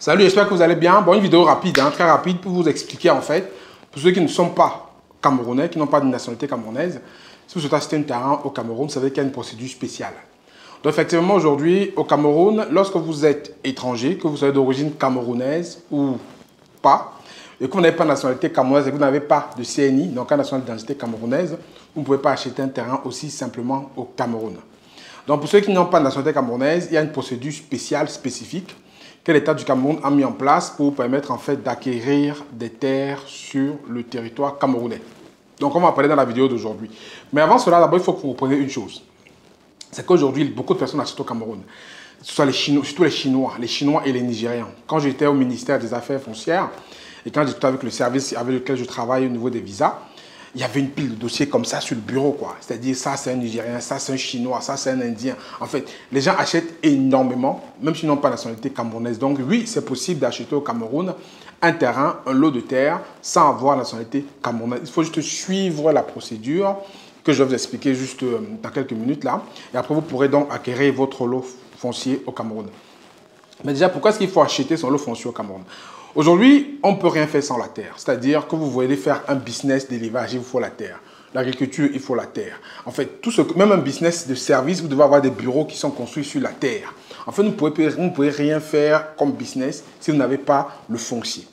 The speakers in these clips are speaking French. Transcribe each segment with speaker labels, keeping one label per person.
Speaker 1: Salut, j'espère que vous allez bien. Bon, une vidéo rapide, hein, très rapide, pour vous expliquer en fait, pour ceux qui ne sont pas camerounais, qui n'ont pas de nationalité camerounaise, si vous souhaitez acheter un terrain au Cameroun, vous savez qu'il y a une procédure spéciale. Donc effectivement, aujourd'hui, au Cameroun, lorsque vous êtes étranger, que vous soyez d'origine camerounaise ou pas, et que vous n'avez pas de nationalité camerounaise et que vous n'avez pas de CNI, donc un national d'identité camerounaise, vous ne pouvez pas acheter un terrain aussi simplement au Cameroun. Donc pour ceux qui n'ont pas de nationalité camerounaise, il y a une procédure spéciale, spécifique, que l'État du Cameroun a mis en place pour vous permettre en fait d'acquérir des terres sur le territoire camerounais. Donc on va en parler dans la vidéo d'aujourd'hui. Mais avant cela, d'abord il faut que vous compreniez une chose. C'est qu'aujourd'hui, beaucoup de personnes achètent au Cameroun. Ce sont les Chinois, surtout les Chinois et les Nigérians. Quand j'étais au ministère des Affaires foncières et quand j'étais avec le service avec lequel je travaille au niveau des visas, il y avait une pile de dossiers comme ça sur le bureau, quoi. C'est-à-dire, ça c'est un Nigérien, ça c'est un Chinois, ça c'est un Indien. En fait, les gens achètent énormément, même s'ils n'ont pas la nationalité camerounaise. Donc oui, c'est possible d'acheter au Cameroun un terrain, un lot de terre, sans avoir la nationalité camerounaise. Il faut juste suivre la procédure que je vais vous expliquer juste dans quelques minutes là. Et après, vous pourrez donc acquérir votre lot foncier au Cameroun. Mais déjà, pourquoi est-ce qu'il faut acheter son lot foncier au Cameroun? Aujourd'hui, on ne peut rien faire sans la terre. C'est-à-dire que vous voulez faire un business d'élevage, il vous faut la terre. L'agriculture, il faut la terre. En fait, même un business de service, vous devez avoir des bureaux qui sont construits sur la terre. En fait, vous ne pouvez rien faire comme business si vous n'avez pas le foncier.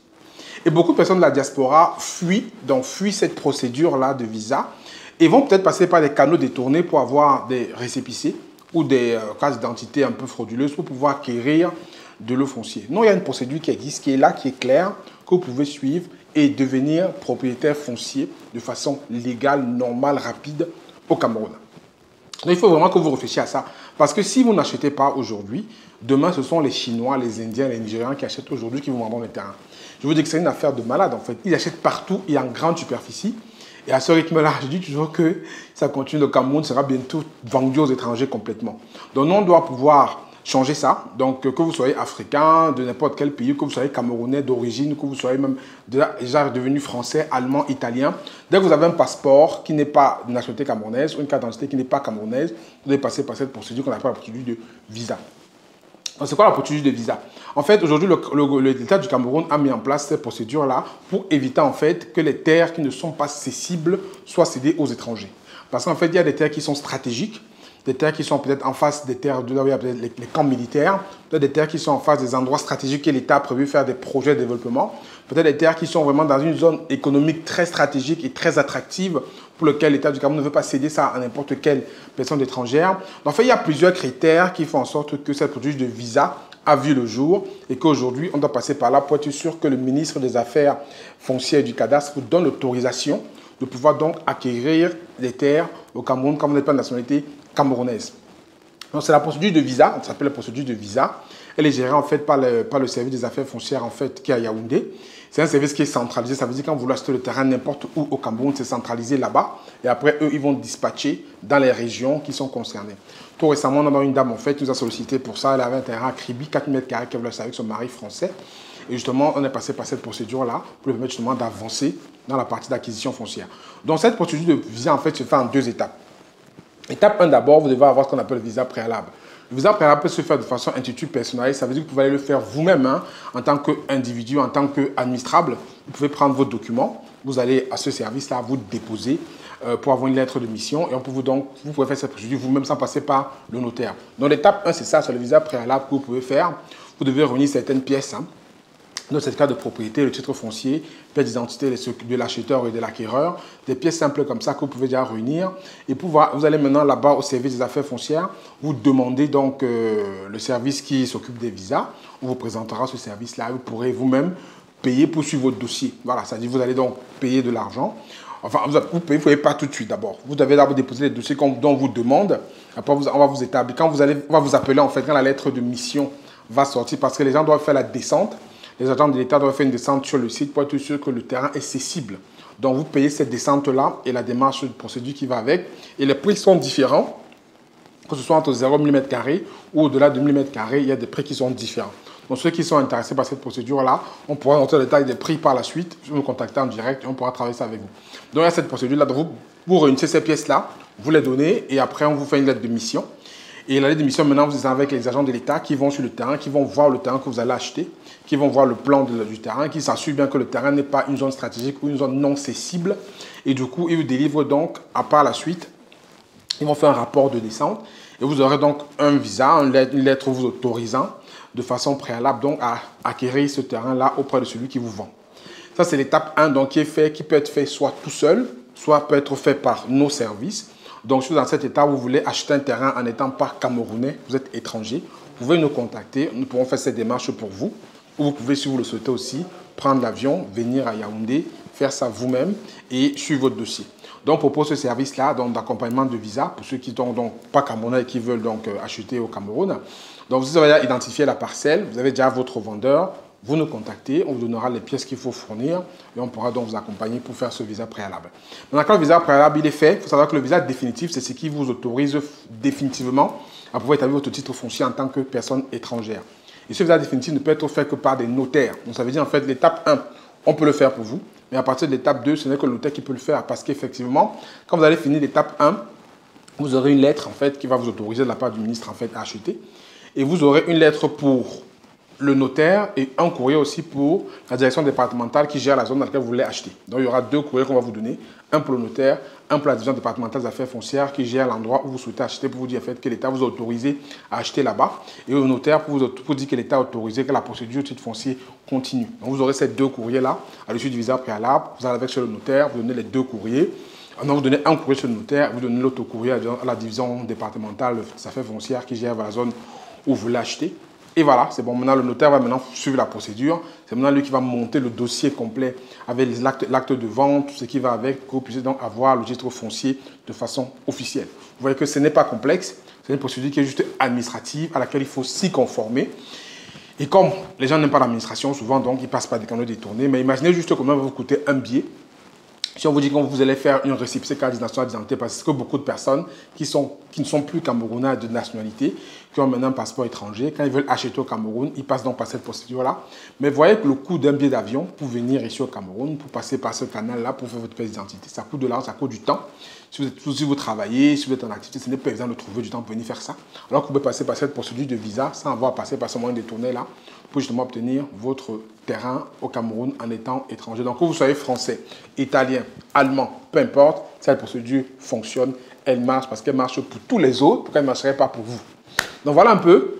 Speaker 1: Et beaucoup de personnes de la diaspora fuient cette procédure-là de visa et vont peut-être passer par des canaux détournés pour avoir des récépissés ou des cartes d'identité un peu frauduleuses pour pouvoir acquérir de l'eau foncier. Non, il y a une procédure qui existe, qui est là, qui est claire, que vous pouvez suivre et devenir propriétaire foncier de façon légale, normale, rapide au Cameroun. Donc, il faut vraiment que vous réfléchissiez à ça. Parce que si vous n'achetez pas aujourd'hui, demain, ce sont les Chinois, les Indiens, les Nigérians qui achètent aujourd'hui qui vous vendront les terrains. Je vous dis que c'est une affaire de malade, en fait. Ils achètent partout et en grande superficie. Et à ce rythme-là, je dis toujours que ça continue, le Cameroun sera bientôt vendu aux étrangers complètement. Donc, nous, on doit pouvoir changer ça. Donc, que vous soyez africain, de n'importe quel pays, que vous soyez camerounais d'origine, que vous soyez même déjà devenu français, allemand, italien. Dès que vous avez un passeport qui n'est pas de nationalité camerounaise ou une carte d'identité qui n'est pas camerounaise, vous devez passer par cette procédure qu'on appelle la procédure de visa. C'est quoi la procédure de visa? En fait, aujourd'hui, l'État du Cameroun a mis en place cette procédure-là pour éviter en fait que les terres qui ne sont pas cessibles soient cédées aux étrangers. Parce qu'en fait, il y a des terres qui sont stratégiques, des terres qui sont peut-être en face des terres de là où il y a peut-être les camps militaires, peut-être des terres qui sont en face des endroits stratégiques que l'État a prévu faire des projets de développement, peut-être des terres qui sont vraiment dans une zone économique très stratégique et très attractive pour lequel l'État du Cameroun ne veut pas céder ça à n'importe quelle personne étrangère. Donc, en fait, il y a plusieurs critères qui font en sorte que cette procédure de visa a vu le jour et qu'aujourd'hui, on doit passer par là pour être sûr que le ministre des Affaires foncières et du cadastre vous donne l'autorisation de pouvoir donc acquérir des terres au Cameroun comme vous n'êtes pas de nationalité camerounaise. Donc, c'est la procédure de visa, ça s'appelle la procédure de visa. Elle est gérée en fait par le service des affaires foncières en fait, qui est à Yaoundé. C'est un service qui est centralisé, ça veut dire que quand vous voulez acheter le terrain n'importe où au Cameroun, c'est centralisé là-bas. Et après, eux, ils vont dispatcher dans les régions qui sont concernées. Tout récemment, on a une dame en fait qui nous a sollicité pour ça. Elle avait un terrain à Kribi, 4 mètres carrés qu'elle voulait acheter avec son mari français. Et justement, on est passé par cette procédure-là pour lui permettre justement d'avancer dans la partie d'acquisition foncière. Donc, cette procédure de visa en fait se fait en 2 étapes. Étape 1, d'abord, vous devez avoir ce qu'on appelle le visa préalable. Le visa préalable peut se faire de façon intuitive personnalisée. Ça veut dire que vous pouvez aller le faire vous-même hein, en tant qu'individu, en tant qu'administrable. Vous pouvez prendre vos documents. Vous allez à ce service-là, vous déposer pour avoir une lettre de mission. Et on peut vous pouvez faire cette procédure vous-même sans passer par le notaire. Donc l'étape 1, c'est ça, c'est le visa préalable que vous pouvez faire. Vous devez réunir certaines pièces. Hein. Notre certificat de propriété, le titre foncier, pièce d'identité de l'acheteur et de l'acquéreur, des pièces simples comme ça que vous pouvez déjà réunir. Et vous allez maintenant là-bas au service des affaires foncières, vous demandez donc le service qui s'occupe des visas. On vous présentera ce service-là. Vous pourrez vous-même payer pour suivre votre dossier. Voilà, c'est-à-dire vous allez donc payer de l'argent. Enfin, vous ne payez pas tout de suite d'abord. Vous devez d'abord déposer les dossiers dont on vous demande. Après, on va vous établir. On va vous appeler en fait quand la lettre de mission va sortir parce que les gens doivent faire la descente. Les agents de l'État doivent faire une descente sur le site pour être sûr que le terrain est cessible. Donc, vous payez cette descente-là et la démarche de procédure qui va avec. Et les prix sont différents, que ce soit entre 0 mm² ou au-delà de mm², il y a des prix qui sont différents. Donc, ceux qui sont intéressés par cette procédure-là, on pourra rentrer dans le détail des prix par la suite. Vous nous contactez en direct et on pourra travailler ça avec vous. Donc, il y a cette procédure-là. Vous réunissez ces pièces-là, vous les donnez et après, on vous fait une lettre de mission. Et la lettre de mission, maintenant, vous êtes avec les agents de l'État qui vont sur le terrain, qui vont voir le terrain que vous allez acheter, qui vont voir le plan du terrain, qui s'assurent bien que le terrain n'est pas une zone stratégique ou une zone non cessible. Et du coup, ils vous délivrent donc, à part la suite, ils vont faire un rapport de descente. Et vous aurez donc un visa, une lettre vous autorisant de façon préalable donc à acquérir ce terrain-là auprès de celui qui vous vend. Ça, c'est l'étape 1 donc, qui peut être fait soit tout seul, soit peut être fait par nos services. Donc, si vous êtes dans cet état, vous voulez acheter un terrain en n'étant pas camerounais, vous êtes étranger, vous pouvez nous contacter, nous pourrons faire cette démarche pour vous. Ou vous pouvez, si vous le souhaitez aussi, prendre l'avion, venir à Yaoundé, faire ça vous-même et suivre votre dossier. Donc, on propose ce service-là d'accompagnement de visa pour ceux qui ne sont donc pas camerounais et qui veulent donc acheter au Cameroun. Donc, vous avez identifié la parcelle, vous avez déjà votre vendeur, vous nous contactez, on vous donnera les pièces qu'il faut fournir et on pourra donc vous accompagner pour faire ce visa préalable. Maintenant, quand le visa préalable il est fait, il faut savoir que le visa définitif, c'est ce qui vous autorise définitivement à pouvoir établir votre titre foncier en tant que personne étrangère. Et ce visa définitif ne peut être fait que par des notaires. Donc, ça veut dire en fait l'étape 1, on peut le faire pour vous, mais à partir de l'étape 2, ce n'est que le notaire qui peut le faire parce qu'effectivement, quand vous allez finir l'étape 1, vous aurez une lettre en fait qui va vous autoriser de la part du ministre en fait à acheter et vous aurez une lettre pour le notaire et un courrier aussi pour la direction départementale qui gère la zone dans laquelle vous voulez acheter. Donc, il y aura 2 courriers qu'on va vous donner, un pour le notaire, un pour la division départementale des affaires foncières qui gère l'endroit où vous souhaitez acheter pour vous dire en fait que l'État vous a autorisé à acheter là-bas et au notaire pour vous dire que l'État a autorisé que la procédure de titre foncier continue. Donc, vous aurez ces 2 courriers-là à l'issue du visa préalable. Vous allez avec chez le notaire, vous donnez les 2 courriers. Donc, vous donnez un courrier chez le notaire, vous donnez l'autre courrier à la division départementale des affaires foncières qui gère la zone où vous l'achetez. Et voilà, c'est bon. Maintenant, le notaire va maintenant suivre la procédure. C'est maintenant lui qui va monter le dossier complet avec l'acte de vente, tout ce qui va avec, pour que vous puissiez donc avoir le titre foncier de façon officielle. Vous voyez que ce n'est pas complexe. C'est une procédure qui est juste administrative, à laquelle il faut s'y conformer. Et comme les gens n'aiment pas l'administration, souvent, donc, ils passent par des canaux détournés. Mais imaginez juste combien va vous coûter un billet. Si on vous dit que vous allez faire une récépissé carte d'identité, parce que beaucoup de personnes qui ne sont plus camerounais de nationalité, qui ont maintenant un passeport étranger, quand ils veulent acheter au Cameroun, ils passent donc par cette procédure-là. Mais voyez que le coût d'un billet d'avion pour venir ici au Cameroun, pour passer par ce canal-là, pour faire votre pièce d'identité, ça coûte de l'argent, ça coûte du temps. Si vous travaillez, si vous êtes en activité, ce n'est pas évident de trouver du temps pour venir faire ça. Alors que vous pouvez passer par cette procédure de visa sans avoir passé par ce moyen détourné-là pour justement obtenir votre terrain au Cameroun en étant étranger. Donc, que vous soyez français, italien, allemand, peu importe, cette procédure fonctionne, elle marche parce qu'elle marche pour tous les autres, pourquoi elle ne marcherait pas pour vous? Donc, voilà un peu.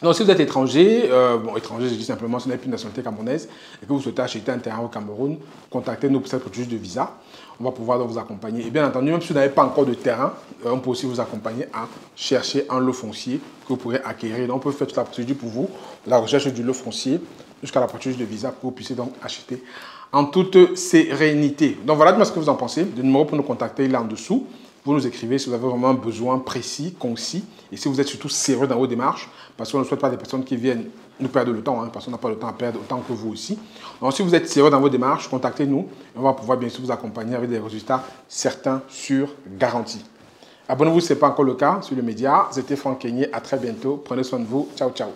Speaker 1: Donc, si vous êtes étranger, étranger, je dis simplement, si vous n'avez plus de nationalité camerounaise et que vous souhaitez acheter un terrain au Cameroun, contactez-nous pour cette procédure de visa. On va pouvoir donc vous accompagner. Et bien entendu, même si vous n'avez pas encore de terrain, on peut aussi vous accompagner à chercher un lot foncier que vous pourrez acquérir. Donc, on peut faire toute la procédure pour vous, la recherche du lot foncier, jusqu'à la procédure de visa pour que vous puissiez donc acheter en toute sérénité. Donc, voilà ce que vous en pensez. Le numéro pour nous contacter, il est en dessous. Vous nous écrivez si vous avez vraiment un besoin précis, concis, et si vous êtes surtout sérieux dans vos démarches, parce qu'on ne souhaite pas des personnes qui viennent nous perdre le temps, parce qu'on n'a pas le temps à perdre autant que vous aussi. Donc, si vous êtes sérieux dans vos démarches, contactez-nous, et on va pouvoir bien sûr vous accompagner avec des résultats certains, sûrs, garantis. Abonnez-vous si ce n'est pas encore le cas sur le média. C'était Franck Kenyé, à très bientôt. Prenez soin de vous. Ciao, ciao.